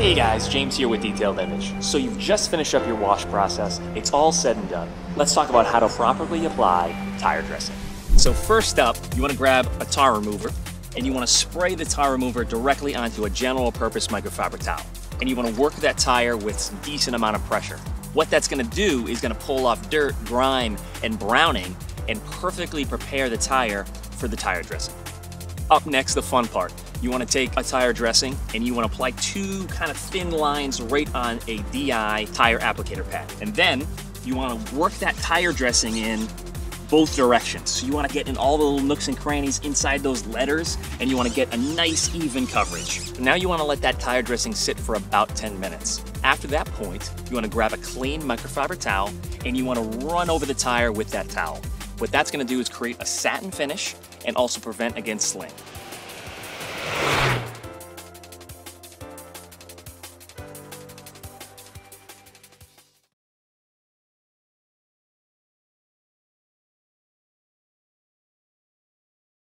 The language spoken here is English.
Hey guys, James here with Detailed Image. So you've just finished up your wash process, it's all said and done. Let's talk about how to properly apply tire dressing. So first up, you want to grab a tire remover and you want to spray the tire remover directly onto a general purpose microfiber towel. And you want to work that tire with some decent amount of pressure. What that's going to do is going to pull off dirt, grime, and browning and perfectly prepare the tire for the tire dressing. Up next, the fun part. You want to take a tire dressing and you want to apply two kind of thin lines right on a DI tire applicator pad. And then you want to work that tire dressing in both directions. So you want to get in all the little nooks and crannies inside those letters, and you want to get a nice even coverage. Now you want to let that tire dressing sit for about 10 minutes. After that point, you want to grab a clean microfiber towel and you want to run over the tire with that towel. What that's going to do is create a satin finish and also prevent against sling.